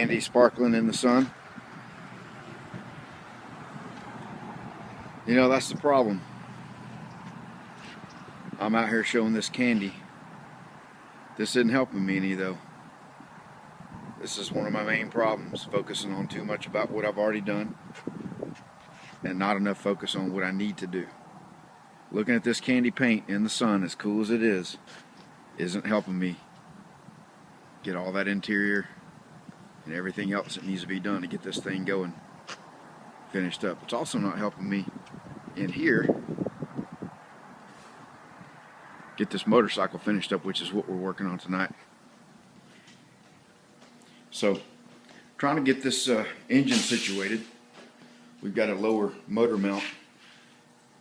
candy sparkling in the sun. You know, that's the problem. I'm out here showing this candy. This isn't helping me any though. This is one of my main problems, focusing on too much about what I've already done and not enough focus on what I need to do. Looking at this candy paint in the sun, as cool as it is, isn't helping me get all that interior and everything else that needs to be done to get this thing going, finished up. It's also not helping me in here get this motorcycle finished up, which is what we're working on tonight. So, trying to get this engine situated. We've got a lower motor mount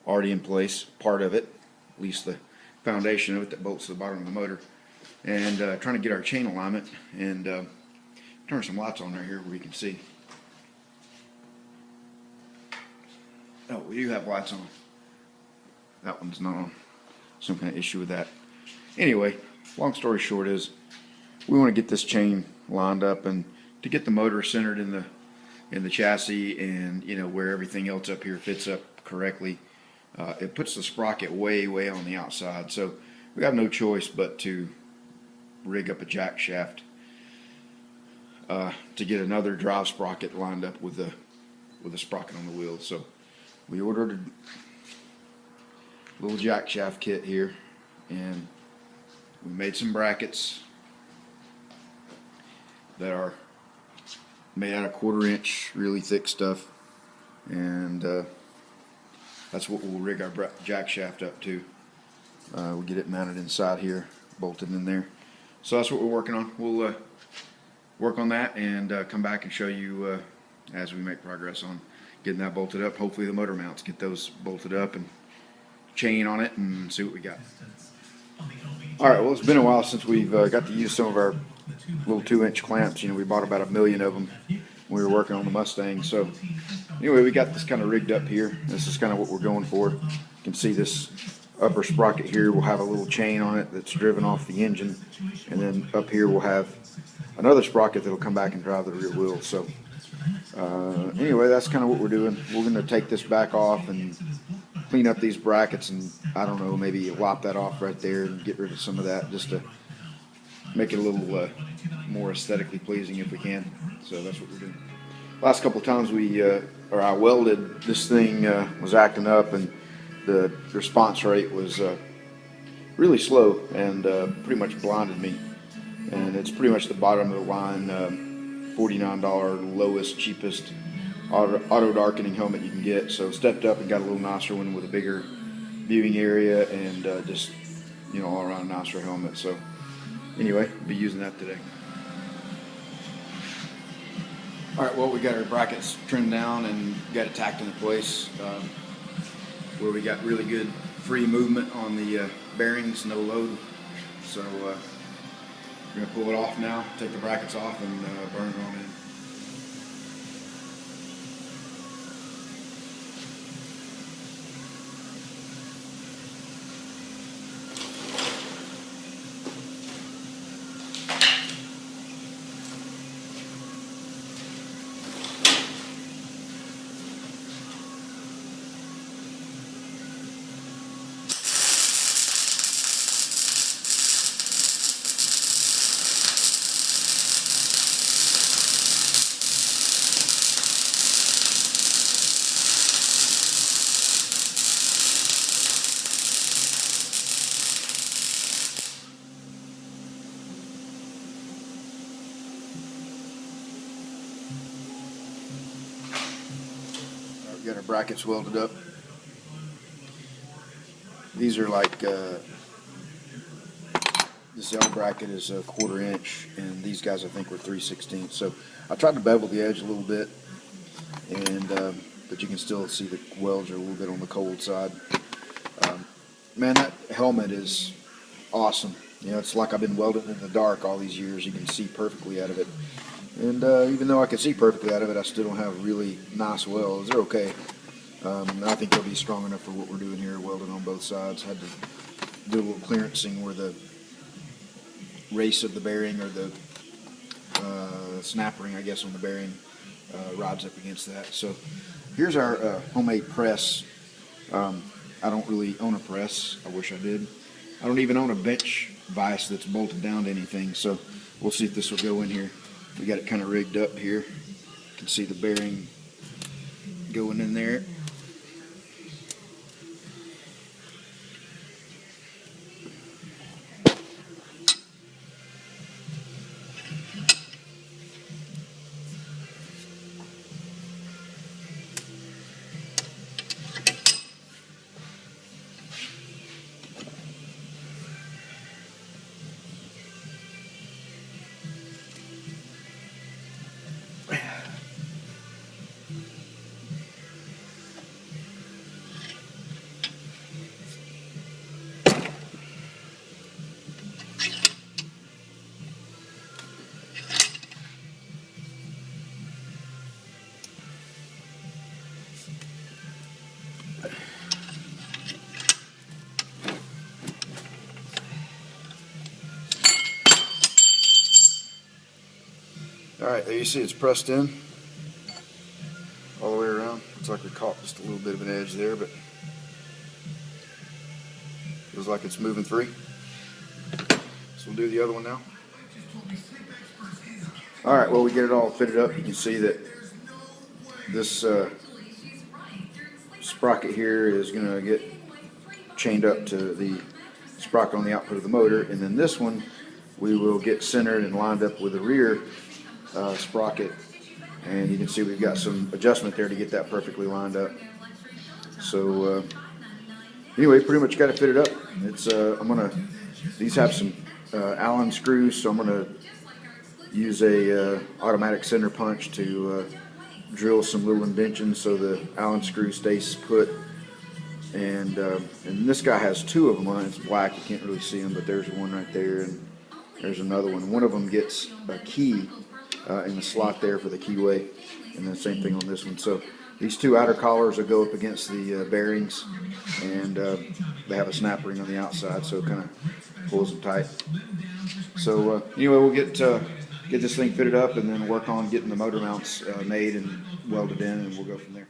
already in place, part of it, at least the foundation of it that bolts to the bottom of the motor, and trying to get our chain alignment and turn some lights on right here where we can see. Oh, we do have lights on. That one's not on. Some kind of issue with that. Anyway, long story short is we want to get this chain lined up and to get the motor centered in the chassis, and you know where everything else up here fits up correctly. It puts the sprocket way on the outside, so we have no choice but to rig up a jack shaft to get another drive sprocket lined up with the sprocket on the wheel. So we ordered a little jack shaft kit here, and we made some brackets that are made out of 1/4 inch really thick stuff, and that's what we'll rig our jack shaft up to. We'll get it mounted inside here, bolted in there. So that's what we're working on. We'll work on that and come back and show you as we make progress on getting that bolted up. Hopefully the motor mounts, get those bolted up and chain on it and see what we got. Alright, well, it's been a while since we've got to use some of our little 2-inch clamps. You know, we bought about 1 million of them when we were working on the Mustang. So anyway, we got this kind of rigged up here. This is kind of what we're going for. You can see this upper sprocket here will have a little chain on it that's driven off the engine, and then up here we'll have another sprocket that'll come back and drive the rear wheel. So anyway, that's kind of what we're doing. We're going to take this back off and clean up these brackets, and I don't know, maybe lop that off right there and get rid of some of that just to make it a little more aesthetically pleasing if we can. So that's what we're doing. Last couple of times I welded, this thing was acting up, and the response rate was really slow and pretty much blinded me. And it's pretty much the bottom of the line, $49 lowest, cheapest auto darkening helmet you can get. So stepped up and got a little nicer one with a bigger viewing area and just, you know, all around nicer helmet. So anyway, we'll be using that today. Alright, well, we got our brackets trimmed down and got it tacked into place where we got really good free movement on the bearings, no load. So we're going to pull it off now, take the brackets off, and burn it on in. Got our brackets welded up. These are like this L bracket is 1/4 inch, and these guys I think were 3/16. So I tried to bevel the edge a little bit, and but you can still see the welds are a little bit on the cold side. Man, that helmet is awesome. You know, it's like I've been welding in the dark all these years. You can see perfectly out of it. And even though I can see perfectly out of it, I still don't have really nice welds. They're okay. I think they'll be strong enough for what we're doing here, welding on both sides. Had to do a little clearancing where the race of the bearing or the snap ring, I guess, on the bearing rods up against that. So here's our homemade press. I don't really own a press. I wish I did. I don't even own a bench vise that's bolted down to anything. So we'll see if this will go in here. We got it kind of rigged up here. You can see the bearing going in there. Alright, there you see it's pressed in all the way around. Looks like we caught just a little bit of an edge there, but feels like it's moving free. So we'll do the other one now. Alright, well, we get it all fitted up. You can see that this sprocket here is going to get chained up to the sprocket on the output of the motor, and then this one we will get centered and lined up with the rear sprocket, and you can see we've got some adjustment there to get that perfectly lined up. So anyway, pretty much got it fitted up. It's these have some Allen screws, so I'm gonna use a automatic center punch to drill some little indentions so the Allen screw stays put. And this guy has two of them on it. It's black, you can't really see them, but there's one right there, and there's another one. One of them gets a key in the slot there for the keyway, and then same thing on this one. So these two outer collars will go up against the bearings, and they have a snap ring on the outside, so it kind of pulls them tight. So anyway, we'll get this thing fitted up and then work on getting the motor mounts made and welded in, and we'll go from there.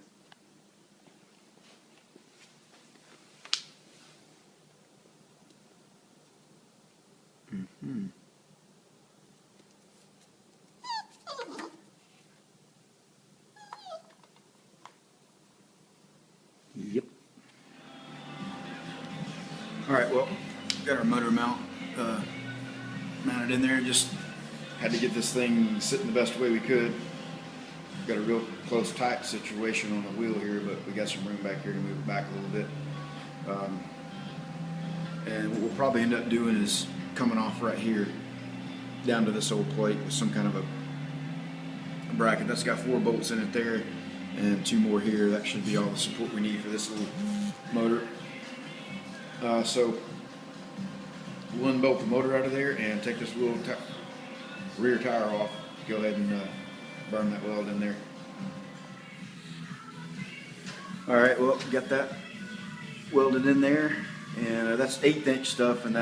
Yep. Alright, well, got our motor mount mounted in there. Just had to get this thing sitting the best way we could. Got a real close tight situation on the wheel here, but we got some room back here to move it back a little bit. And what we'll probably end up doing is coming off right here down to this old plate with some kind of a bracket. That's got 4 bolts in it there and 2 more here. That should be all the support we need for this little motor. So we'll unbolt the motor out of there and take this little rear tire off. Go ahead and burn that weld in there. Alright, well, got that welded in there, and that's 1/8 inch stuff, and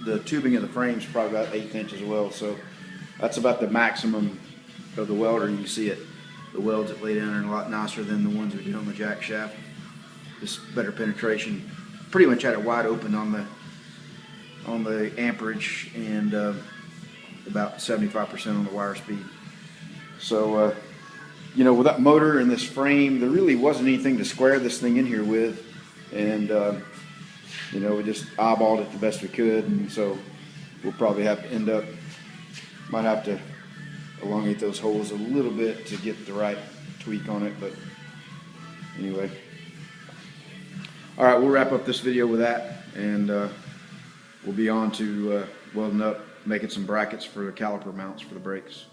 the tubing of the frame is probably about 1/8 inch as well, so that's about the maximum of the welder. You can see it, the welds that lay down are a lot nicer than the ones we did on the Jackshaft. Just better penetration. Pretty much had it wide open on the amperage, and about 75% on the wire speed. So you know, with that motor and this frame, there really wasn't anything to square this thing in here with, and you know, we just eyeballed it the best we could, and so we'll probably have to might have to elongate those holes a little bit to get the right tweak on it, but anyway. Alright, we'll wrap up this video with that, and we'll be on to welding up, making some brackets for the caliper mounts for the brakes.